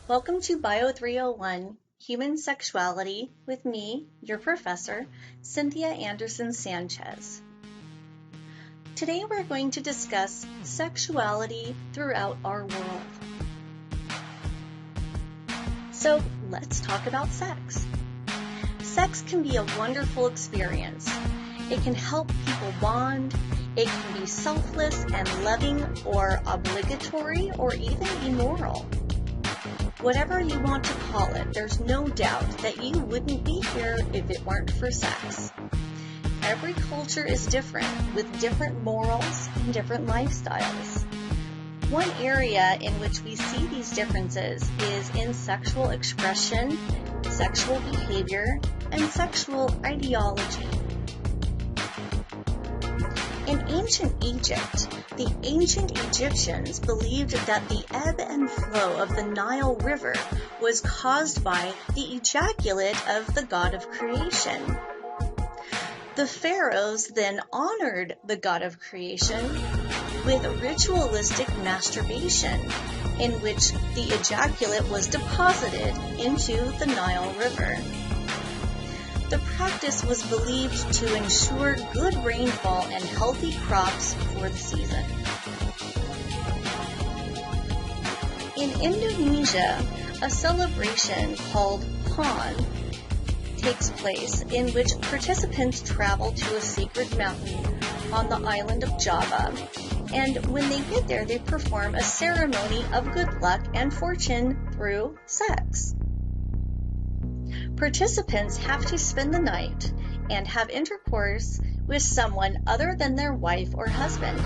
Welcome to Bio 301, Human Sexuality, with me, your professor, Cynthia Anderson Sanchez. Today we're going to discuss sexuality throughout our world. So let's talk about sex. Sex can be a wonderful experience. It can help people bond. It can be selfless and loving, or obligatory, or even immoral. Whatever you want to call it, there's no doubt that you wouldn't be here if it weren't for sex. Every culture is different, with different morals and different lifestyles. One area in which we see these differences is in sexual expression, sexual behavior, and sexual ideology. In ancient Egypt, the ancient Egyptians believed that the ebb and flow of the Nile River was caused by the ejaculate of the god of creation. The pharaohs then honored the god of creation with ritualistic masturbation, in which the ejaculate was deposited into the Nile River. The practice was believed to ensure good rainfall and healthy crops for the season. In Indonesia, a celebration called Pon takes place in which participants travel to a sacred mountain on the island of Java, and when they get there, they perform a ceremony of good luck and fortune through sex. Participants have to spend the night and have intercourse with someone other than their wife or husband.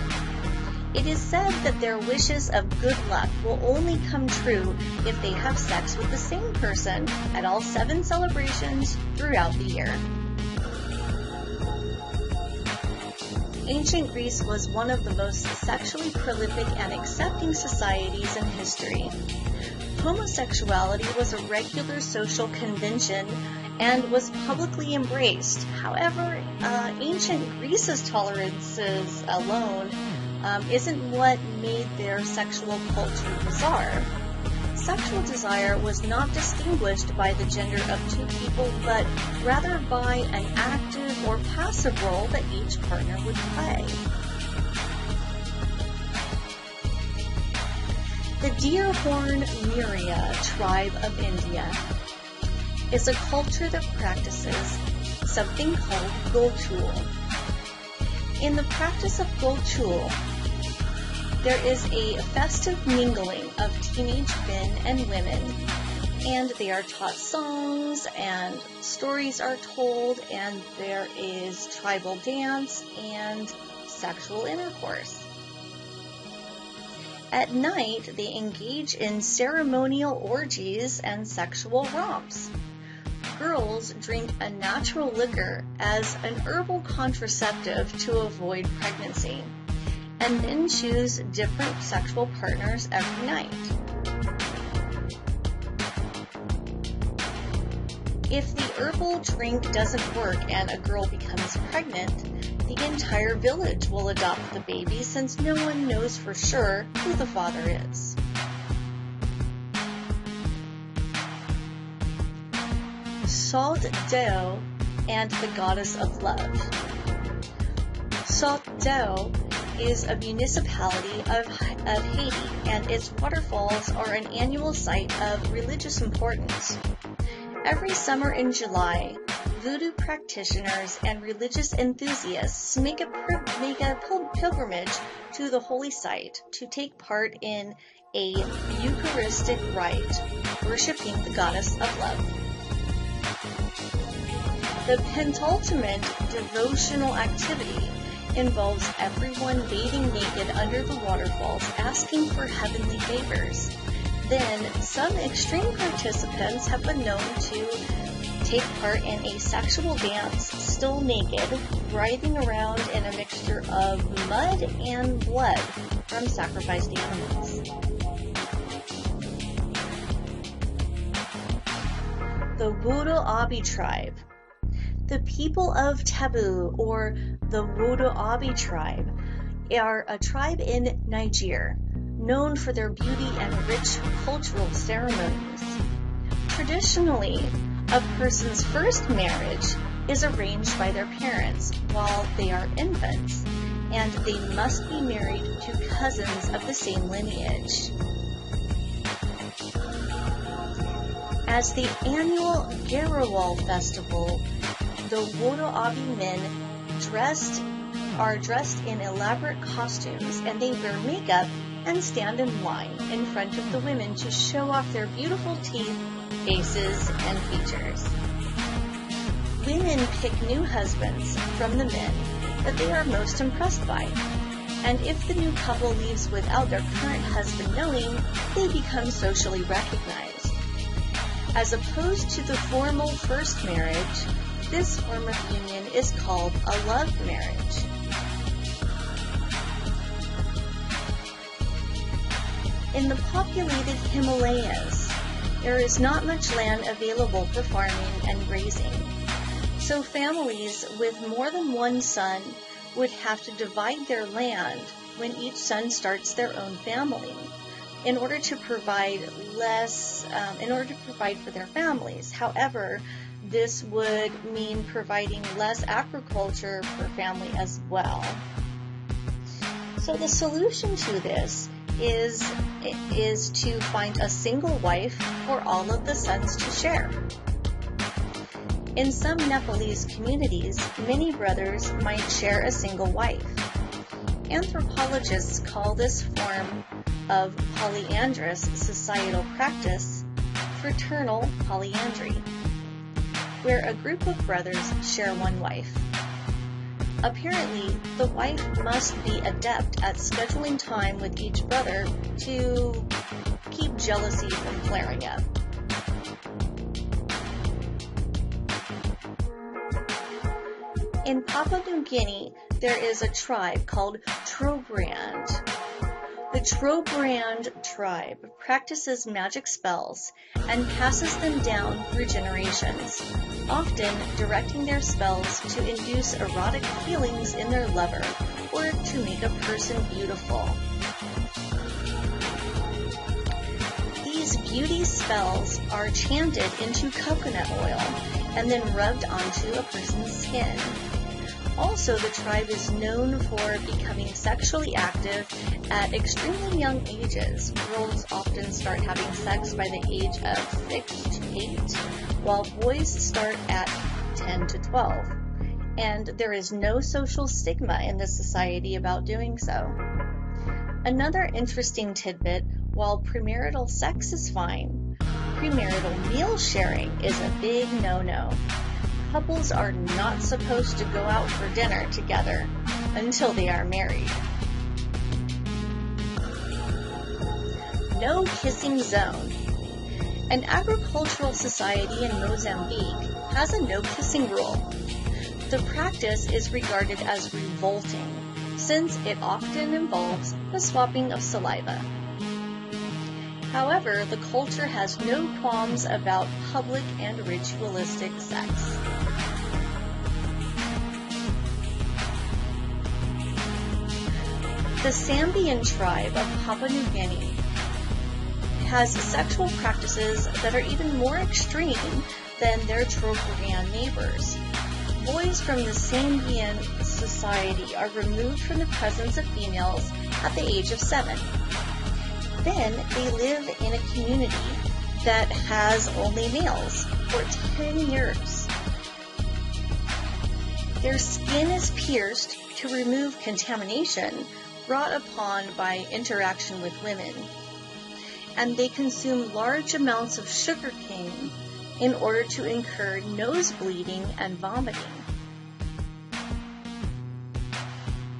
It is said that their wishes of good luck will only come true if they have sex with the same person at all 7 celebrations throughout the year. Ancient Greece was one of the most sexually prolific and accepting societies in history. Homosexuality was a regular social convention and was publicly embraced. However, ancient Greece's tolerances alone isn't what made their sexual culture bizarre. Sexual desire was not distinguished by the gender of two people, but rather by an active or passive role that each partner would play. The Deerhorn Murya tribe of India is a culture that practices something called Gulchul. In the practice of Gulchul, there is a festive mingling of teenage men and women, and they are taught songs and stories are told, and there is tribal dance and sexual intercourse. At night, they engage in ceremonial orgies and sexual romps. Girls drink a natural liquor as an herbal contraceptive to avoid pregnancy, and then choose different sexual partners every night. If the herbal drink doesn't work and a girl becomes pregnant, the entire village will adopt the baby, since no one knows for sure who the father is. Salt Deo and the Goddess of Love. Salt Deo is a municipality of Haiti, and its waterfalls are an annual site of religious importance. Every summer in July, voodoo practitioners and religious enthusiasts make a pilgrimage to the holy site to take part in a Eucharistic rite, worshiping the Goddess of Love. The penultimate devotional activity involves everyone bathing naked under the waterfalls, asking for heavenly favors. Then, some extreme participants have been known to take part in a sexual dance, still naked, writhing around in a mixture of mud and blood from sacrificed animals. The Wudu-Abi tribe. The people of Taboo, or the Wudu-Abi tribe, are a tribe in Niger. known for their beauty and rich cultural ceremonies. Traditionally, a person's first marriage is arranged by their parents while they are infants, and they must be married to cousins of the same lineage. As the annual Garawal festival, the Wodoabi men are dressed in elaborate costumes, and they wear makeup and stand in line in front of the women to show off their beautiful teeth, faces, and features. Women pick new husbands from the men that they are most impressed by, and if the new couple leaves without their current husband knowing, they become socially recognized. As opposed to the formal first marriage, this form of union is called a love marriage. In the populated Himalayas, there is not much land available for farming and grazing, so families with more than one son would have to divide their land when each son starts their own family in order to provide for their families. However, this would mean providing less agriculture per family as well. So the solution to this is to find a single wife for all of the sons to share. In some Nepalese communities, many brothers might share a single wife. Anthropologists call this form of polyandrous societal practice fraternal polyandry, where a group of brothers share one wife. Apparently, the wife must be adept at scheduling time with each brother to keep jealousy from flaring up. In Papua New Guinea, there is a tribe called Trobrand. The Trobrand tribe practices magic spells and passes them down through generations, often directing their spells to induce erotic feelings in their lover or to make a person beautiful. These beauty spells are chanted into coconut oil and then rubbed onto a person's skin. Also, the tribe is known for becoming sexually active at extremely young ages. Girls often start having sex by the age of 6 to 8, while boys start at 10 to 12. And there is no social stigma in this society about doing so. Another interesting tidbit, while premarital sex is fine, premarital meal sharing is a big no-no. Couples are not supposed to go out for dinner together until they are married. No kissing zone. An agricultural society in Mozambique has a no kissing rule. The practice is regarded as revolting, since it often involves the swapping of saliva. However, the culture has no qualms about public and ritualistic sex. The Sambian tribe of Papua New Guinea has sexual practices that are even more extreme than their Trobriand neighbors. Boys from the Sambian society are removed from the presence of females at the age of 7. Then they live in a community that has only males for 10 years. Their skin is pierced to remove contamination brought upon by interaction with women, and they consume large amounts of sugar cane in order to incur nose bleeding and vomiting.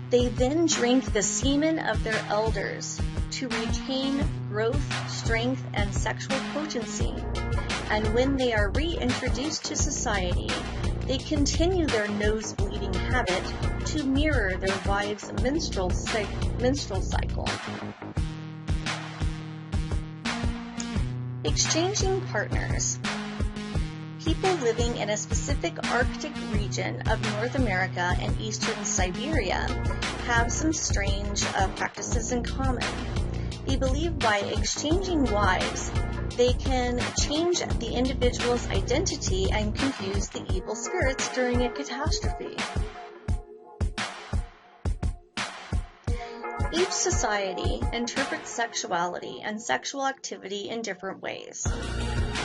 They then drink the semen of their elders to retain growth, strength, and sexual potency, and when they are reintroduced to society, they continue their nose bleeding habit to mirror their wives' menstrual cycle. Exchanging partners. People living in a specific Arctic region of North America and eastern Siberia have some strange practices in common. They believe by exchanging wives, they can change the individual's identity and confuse the evil spirits during a catastrophe. Each society interprets sexuality and sexual activity in different ways.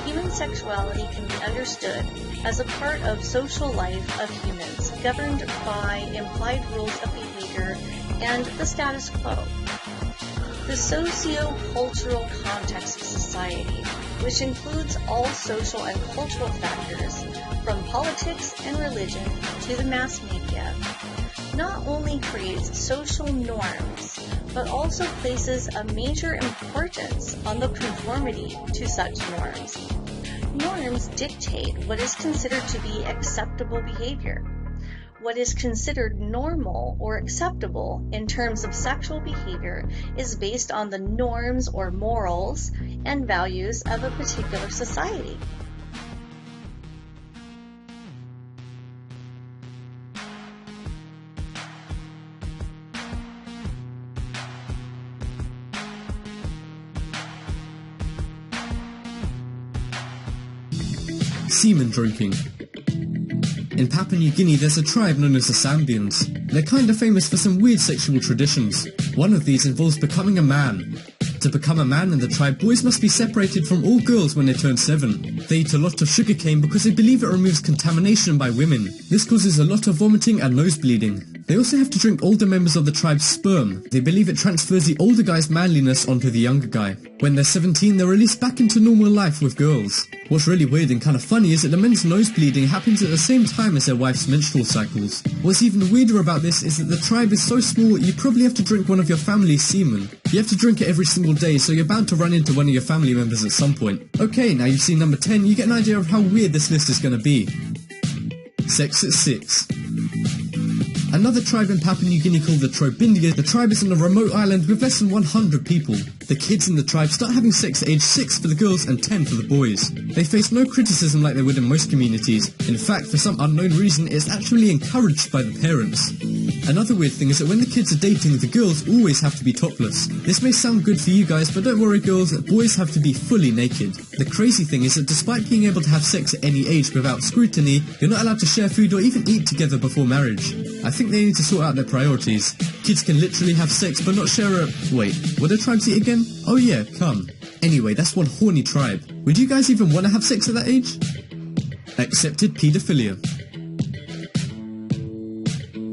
Human sexuality can be understood as a part of social life of humans, governed by implied rules of behavior and the status quo. The socio-cultural context of society, which includes all social and cultural factors, from politics and religion to the mass media, not only creates social norms, but also places a major importance on the conformity to such norms. Norms dictate what is considered to be acceptable behavior. What is considered normal or acceptable in terms of sexual behavior is based on the norms or morals and values of a particular society. Semen drinking. In Papua New Guinea there's a tribe known as the Sambians. They're kinda famous for some weird sexual traditions. One of these involves becoming a man. To become a man in the tribe, boys must be separated from all girls when they turn 7. They eat a lot of sugarcane because they believe it removes contamination by women. This causes a lot of vomiting and nose bleeding. They also have to drink older members of the tribe's sperm. They believe it transfers the older guy's manliness onto the younger guy. When they're 17, they're released back into normal life with girls. What's really weird and kind of funny is that the men's nose bleeding happens at the same time as their wife's menstrual cycles. What's even weirder about this is that the tribe is so small you probably have to drink one of your family's semen. You have to drink it every single day, so you're bound to run into one of your family members at some point. Okay, now you've seen number 10, you get an idea of how weird this list is going to be. Sex at 6. Another tribe in Papua New Guinea called the Trobindia. The tribe is on a remote island with less than 100 people. The kids in the tribe start having sex at age 6 for the girls and 10 for the boys. They face no criticism like they would in most communities. In fact, for some unknown reason, it's actually encouraged by the parents. Another weird thing is that when the kids are dating, the girls always have to be topless. This may sound good for you guys, but don't worry girls, boys have to be fully naked. The crazy thing is that despite being able to have sex at any age without scrutiny, you're not allowed to share food or even eat together before marriage. I think they need to sort out their priorities. Kids can literally have sex but not share a... Wait, what do tribes eat again? Oh yeah, come. Anyway, that's one horny tribe. Would you guys even want to have sex at that age? Accepted paedophilia.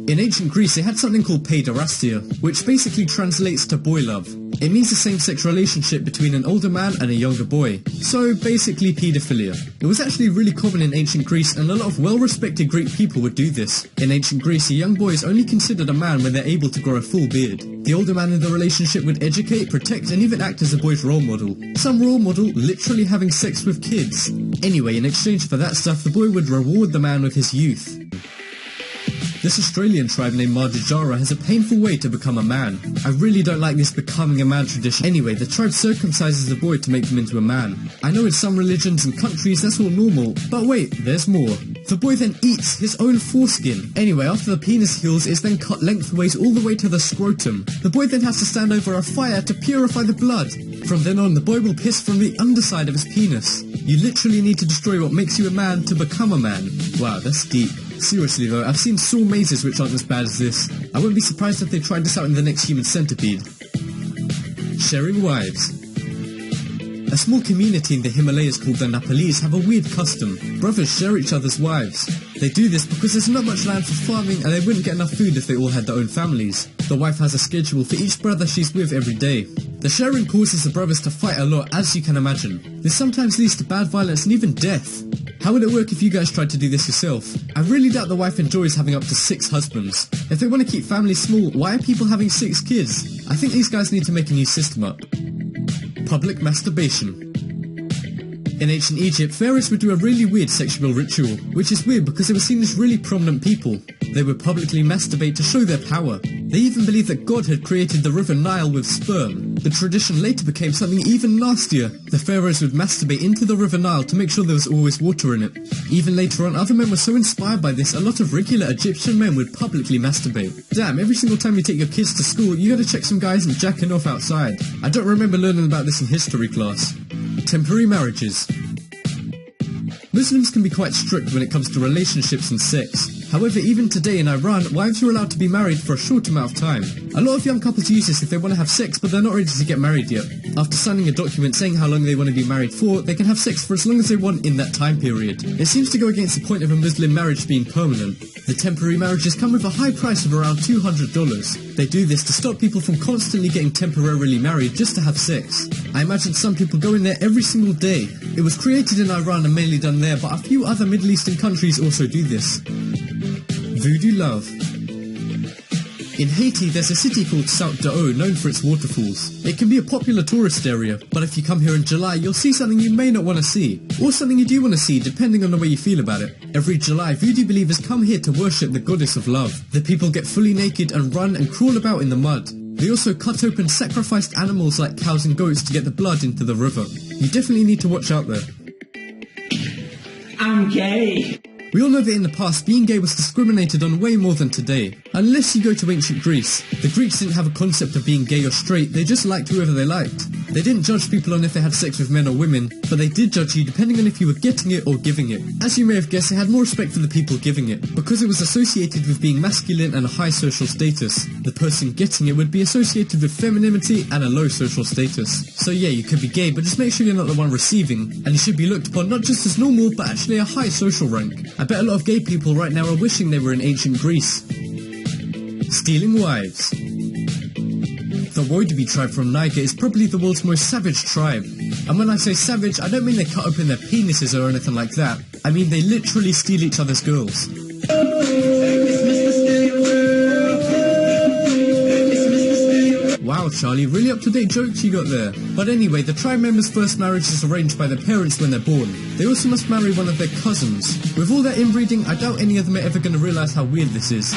In ancient Greece, they had something called paiderastia, which basically translates to boy love. It means the same-sex relationship between an older man and a younger boy. So, basically paedophilia. It was actually really common in ancient Greece, and a lot of well-respected Greek people would do this. In ancient Greece, a young boy is only considered a man when they're able to grow a full beard. The older man in the relationship would educate, protect, and even act as a boy's role model. Some role model literally having sex with kids. Anyway, in exchange for that stuff, the boy would reward the man with his youth. This Australian tribe named Mardigara has a painful way to become a man. I really don't like this becoming a man tradition. Anyway, the tribe circumcises the boy to make him into a man. I know in some religions and countries that's all normal, but wait, there's more. The boy then eats his own foreskin. Anyway, after the penis heals, it's then cut lengthways all the way to the scrotum. The boy then has to stand over a fire to purify the blood. From then on, the boy will piss from the underside of his penis. You literally need to destroy what makes you a man to become a man. Wow, that's deep. Seriously though, I've seen saw mazes which aren't as bad as this. I wouldn't be surprised if they tried this out in the next Human Centipede. Sharing wives. A small community in the Himalayas called the Nepalese have a weird custom. Brothers share each other's wives. They do this because there's not much land for farming and they wouldn't get enough food if they all had their own families. The wife has a schedule for each brother she's with every day. The sharing causes the brothers to fight a lot, as you can imagine. This sometimes leads to bad violence and even death. How would it work if you guys tried to do this yourself? I really doubt the wife enjoys having up to 6 husbands. If they want to keep families small, why are people having 6 kids? I think these guys need to make a new system up. Public masturbation. In ancient Egypt, pharaohs would do a really weird sexual ritual, which is weird because they were seen as really prominent people. They would publicly masturbate to show their power. They even believed that God had created the river Nile with sperm. The tradition later became something even nastier. The pharaohs would masturbate into the River Nile to make sure there was always water in it. Even later on, other men were so inspired by this, a lot of regular Egyptian men would publicly masturbate. Damn, every single time you take your kids to school, you gotta check some guys and jacking off outside. I don't remember learning about this in history class. Temporary marriages. Muslims can be quite strict when it comes to relationships and sex. However, even today in Iran, wives are allowed to be married for a short amount of time. A lot of young couples use this if they want to have sex but they're not ready to get married yet. After signing a document saying how long they want to be married for, they can have sex for as long as they want in that time period. It seems to go against the point of a Muslim marriage being permanent. The temporary marriages come with a high price of around $200. They do this to stop people from constantly getting temporarily married just to have sex. I imagine some people go in there every single day. It was created in Iran and mainly done there, but a few other Middle Eastern countries also do this. Voodoo love. In Haiti, there's a city called Sault d'Eau known for its waterfalls. It can be a popular tourist area, but if you come here in July, you'll see something you may not want to see, or something you do want to see depending on the way you feel about it. Every July, voodoo believers come here to worship the goddess of love. The people get fully naked and run and crawl about in the mud. They also cut open sacrificed animals like cows and goats to get the blood into the river. You definitely need to watch out there. I'm gay. We all know that in the past, being gay was discriminated on way more than today. Unless you go to ancient Greece. The Greeks didn't have a concept of being gay or straight, they just liked whoever they liked. They didn't judge people on if they had sex with men or women, but they did judge you depending on if you were getting it or giving it. As you may have guessed, they had more respect for the people giving it, because it was associated with being masculine and a high social status. The person getting it would be associated with femininity and a low social status. So yeah, you could be gay, but just make sure you're not the one receiving, and you should be looked upon not just as normal, but actually a high social rank. I bet a lot of gay people right now are wishing they were in ancient Greece. Stealing wives. The Woidobi tribe from Niger is probably the world's most savage tribe. And when I say savage, I don't mean they cut open their penises or anything like that. I mean they literally steal each other's girls. Wow, Charlie, really up-to-date jokes you got there. But anyway, the tribe members' first marriage is arranged by their parents when they're born. They also must marry one of their cousins. With all that inbreeding, I doubt any of them are ever going to realise how weird this is.